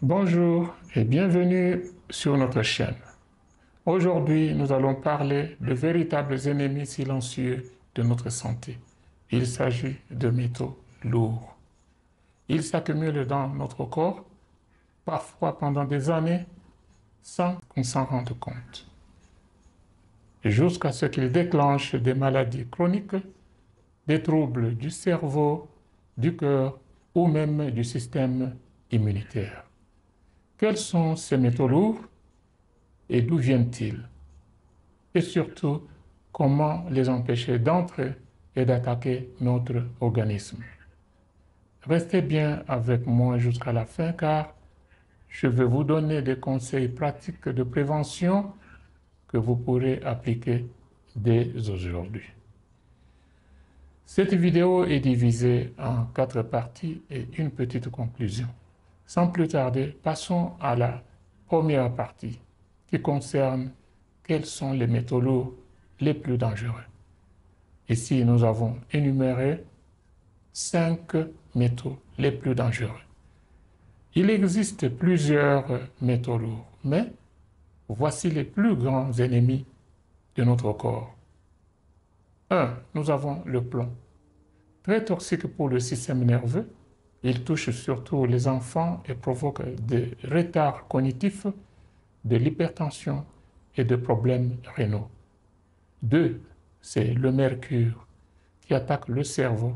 Bonjour et bienvenue sur notre chaîne. Aujourd'hui, nous allons parler de véritables ennemis silencieux de notre santé. Il s'agit de métaux lourds. Ils s'accumulent dans notre corps, parfois pendant des années, sans qu'on s'en rende compte, jusqu'à ce qu'ils déclenchent des maladies chroniques, des troubles du cerveau, du cœur ou même du système immunitaire. Quels sont ces métaux lourds et d'où viennent-ils? Et surtout, comment les empêcher d'entrer et d'attaquer notre organisme? Restez bien avec moi jusqu'à la fin car je vais vous donner des conseils pratiques de prévention que vous pourrez appliquer dès aujourd'hui. Cette vidéo est divisée en 4 parties et une petite conclusion. Sans plus tarder, passons à la première partie qui concerne quels sont les métaux lourds les plus dangereux. Ici, nous avons énuméré 5 métaux les plus dangereux. Il existe plusieurs métaux lourds, mais voici les plus grands ennemis de notre corps. 1. Nous avons le plomb. Très toxique pour le système nerveux, il touche surtout les enfants et provoque des retards cognitifs, de l'hypertension et de problèmes rénaux. 2. C'est le mercure qui attaque le cerveau,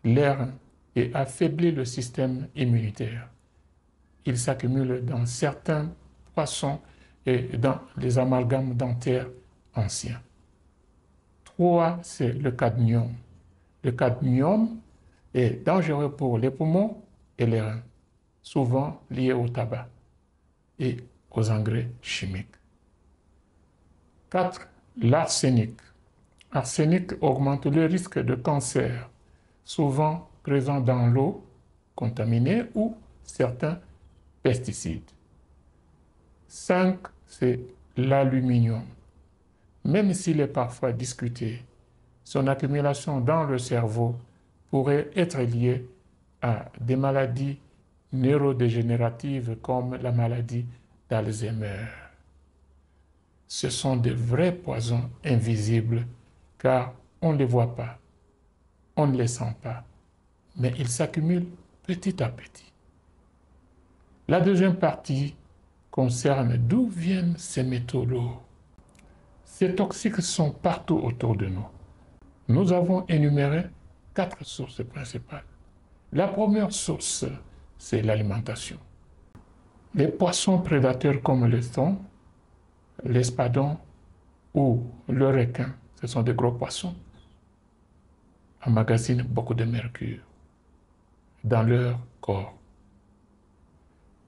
l'air et affaiblit le système immunitaire. Il s'accumule dans certains poissons et dans les amalgames dentaires anciens. 3. C'est le cadmium. Le cadmium est dangereux pour les poumons et les reins, souvent lié au tabac et aux engrais chimiques. 4. L'arsenic. L'arsenic augmente le risque de cancer, souvent présent dans l'eau contaminée ou certains pesticides. 5. C'est l'aluminium. Même s'il est parfois discuté, son accumulation dans le cerveau pourrait être liée à des maladies neurodégénératives comme la maladie d'Alzheimer. Ce sont de vrais poisons invisibles car on ne les voit pas, on ne les sent pas, mais ils s'accumulent petit à petit. La deuxième partie concerne d'où viennent ces métaux lourds. Ces toxiques sont partout autour de nous. Nous avons énuméré 4 sources principales. La première source, c'est l'alimentation. Les poissons prédateurs comme le thon, l'espadon ou le requin, ce sont des gros poissons, emmagasinent beaucoup de mercure dans leur corps.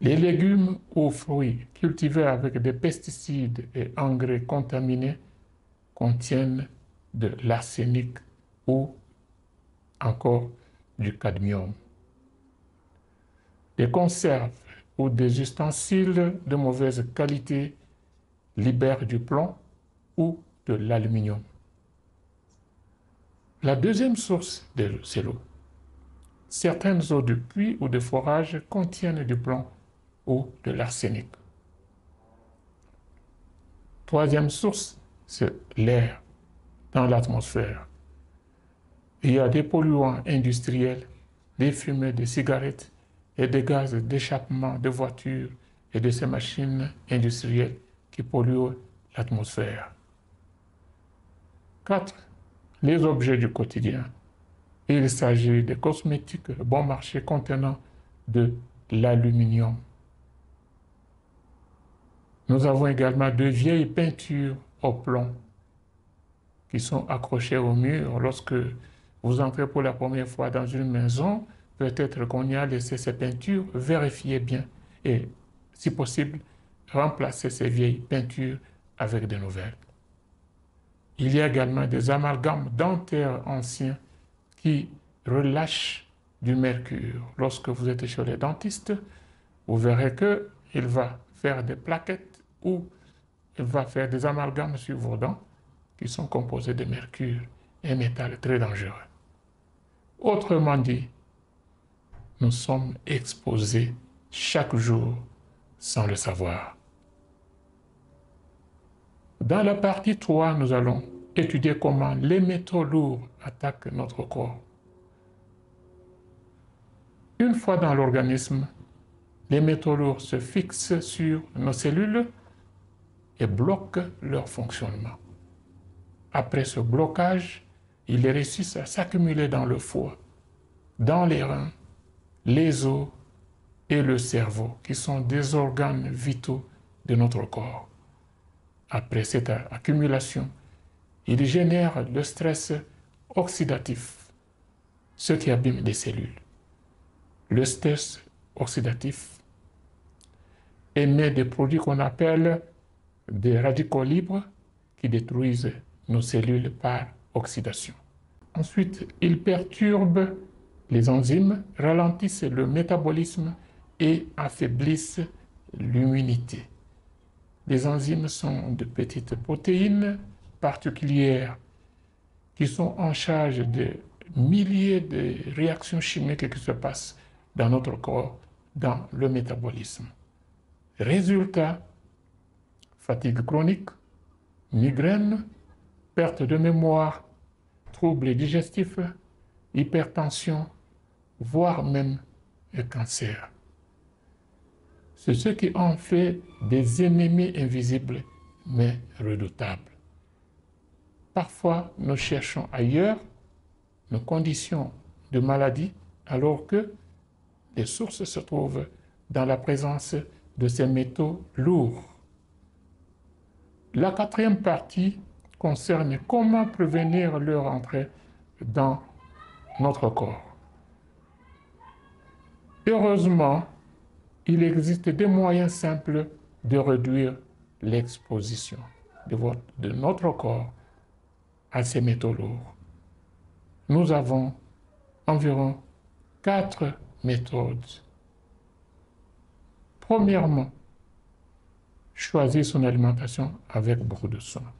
Les légumes ou fruits cultivés avec des pesticides et engrais contaminés contiennent de l'arsenic ou encore du cadmium. Des conserves ou des ustensiles de mauvaise qualité libèrent du plomb ou de l'aluminium. La deuxième source, c'est l'eau. Certaines eaux de puits ou de forage contiennent du plomb ou de l'arsenic. Troisième source, c'est l'air dans l'atmosphère. Il y a des polluants industriels, des fumées de cigarettes et des gaz d'échappement de voitures et de ces machines industrielles qui polluent l'atmosphère. 4. Les objets du quotidien. Il s'agit de cosmétiques bon marché contenant de l'aluminium. Nous avons également de vieilles peintures au plomb qui sont accrochées au mur. Lorsque vous entrez pour la première fois dans une maison, peut-être qu'on y a laissé ces peintures, vérifiez bien et, si possible, remplacez ces vieilles peintures avec de nouvelles. Il y a également des amalgames dentaires anciens qui relâchent du mercure. Lorsque vous êtes chez les dentistes, vous verrez qu'il va faire des plaquettes ou il va faire des amalgames sur vos dents qui sont composés de mercure, un métal très dangereux. Autrement dit, nous sommes exposés chaque jour sans le savoir. Dans la partie 3, nous allons étudier comment les métaux lourds attaquent notre corps. Une fois dans l'organisme, les métaux lourds se fixent sur nos cellules et bloquent leur fonctionnement. Après ce blocage, ils réussissent à s'accumuler dans le foie, dans les reins, les os et le cerveau, qui sont des organes vitaux de notre corps. Après cette accumulation, ils génèrent le stress oxydatif, ce qui abîme les cellules. Le stress oxydatif émet des produits qu'on appelle des radicaux libres qui détruisent nos cellules par oxydation. Ensuite, ils perturbent les enzymes, ralentissent le métabolisme et affaiblissent l'immunité. Les enzymes sont de petites protéines particulières qui sont en charge de milliers de réactions chimiques qui se passent dans notre corps, dans le métabolisme. Résultat, fatigue chronique, migraine, perte de mémoire, troubles digestifs, hypertension, voire même le cancer. C'est ce qui en fait des ennemis invisibles mais redoutables. Parfois, nous cherchons ailleurs nos conditions de maladie alors que les sources se trouvent dans la présence de ces métaux lourds. La quatrième partie concerne comment prévenir leur entrée dans notre corps. Heureusement, il existe des moyens simples de réduire l'exposition de notre corps à ces métaux lourds. Nous avons environ 4 méthodes. Premièrement, choisir son alimentation avec beaucoup de soin.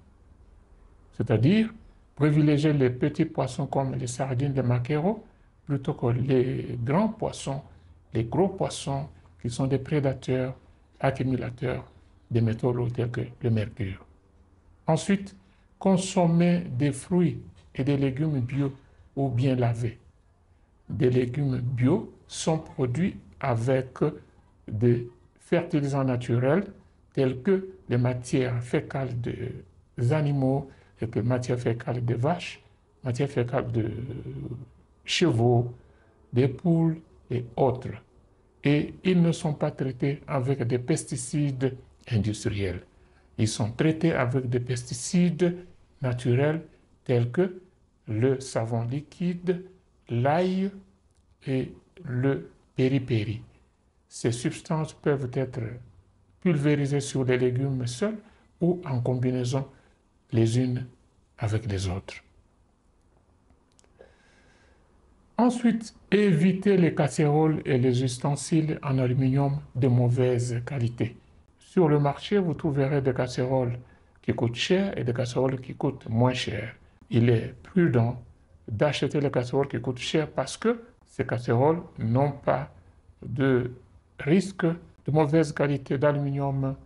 C'est-à-dire privilégier les petits poissons comme les sardines, les maquereaux, plutôt que les grands poissons, les gros poissons qui sont des prédateurs accumulateurs des métaux lourds tels que le mercure. Ensuite, consommer des fruits et des légumes bio ou bien lavés. Des légumes bio sont produits avec des fertilisants naturels tels que les matières fécales des animaux, telles que matières fécales de vaches, matières fécales de chevaux, des poules et autres. Et ils ne sont pas traités avec des pesticides industriels. Ils sont traités avec des pesticides naturels tels que le savon liquide, l'ail et le peri-peri. Ces substances peuvent être pulvérisées sur les légumes seuls ou en combinaison les unes avec les autres. Ensuite, évitez les casseroles et les ustensiles en aluminium de mauvaise qualité. Sur le marché, vous trouverez des casseroles qui coûtent cher et des casseroles qui coûtent moins cher. Il est prudent d'acheter les casseroles qui coûtent cher parce que ces casseroles n'ont pas de risque de mauvaise qualité d'aluminium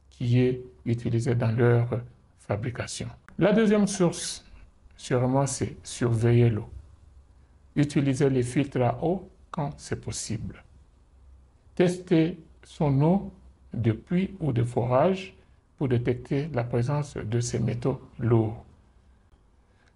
qui est utilisé dans leur fabrication. La deuxième source, sûrement, c'est surveiller l'eau. Utilisez les filtres à eau quand c'est possible. Testez son eau de puits ou de forage pour détecter la présence de ces métaux lourds.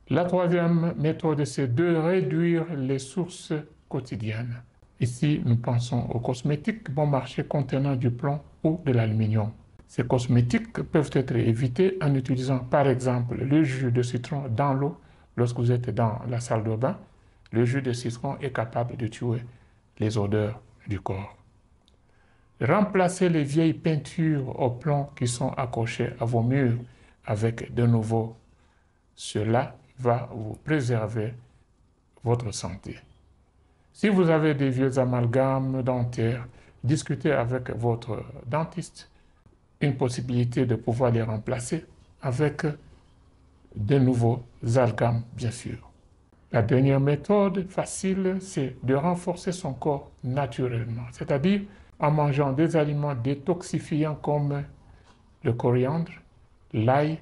La troisième méthode, c'est de réduire les sources quotidiennes. Ici, nous pensons aux cosmétiques bon marché contenant du plomb ou de l'aluminium. Ces cosmétiques peuvent être évités en utilisant par exemple le jus de citron dans l'eau lorsque vous êtes dans la salle de bain. Le jus de citron est capable de tuer les odeurs du corps. Remplacez les vieilles peintures au plomb qui sont accrochées à vos murs avec de nouveaux. Cela va vous préserver votre santé. Si vous avez des vieux amalgames dentaires, discutez avec votre dentiste une possibilité de pouvoir les remplacer avec de nouveaux amalgames, bien sûr. La dernière méthode facile, c'est de renforcer son corps naturellement, c'est-à-dire en mangeant des aliments détoxifiants comme le coriandre, l'ail,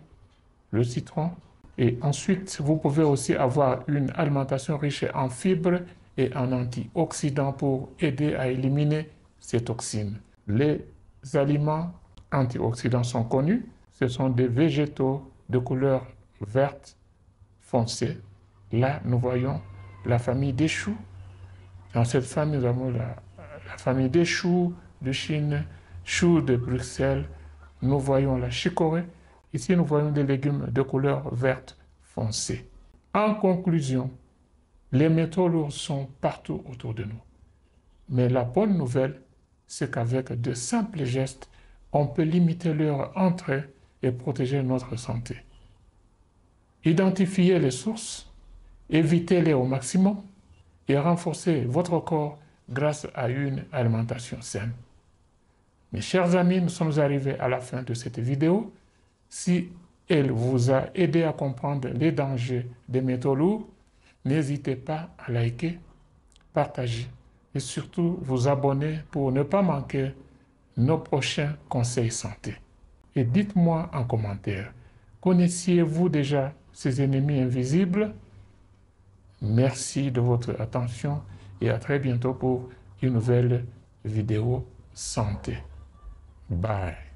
le citron. Et ensuite, vous pouvez aussi avoir une alimentation riche en fibres et en antioxydants pour aider à éliminer ces toxines. Les aliments antioxydants sont connus. Ce sont des végétaux de couleur verte foncé. Là, nous voyons la famille des choux. Dans cette famille, nous avons la famille des choux de Chine, choux de Bruxelles. Nous voyons la chicorée. Ici, nous voyons des légumes de couleur verte foncée. En conclusion, les métaux lourds sont partout autour de nous. Mais la bonne nouvelle, c'est qu'avec de simples gestes, on peut limiter leur entrée et protéger notre santé. Identifiez les sources, évitez-les au maximum et renforcez votre corps grâce à une alimentation saine. Mes chers amis, nous sommes arrivés à la fin de cette vidéo. Si elle vous a aidé à comprendre les dangers des métaux lourds, n'hésitez pas à liker, partager et surtout vous abonner pour ne pas manquer nos prochains conseils santé. Et dites-moi en commentaire, connaissiez-vous déjà ces ennemis invisibles? Merci de votre attention et à très bientôt pour une nouvelle vidéo santé. Bye.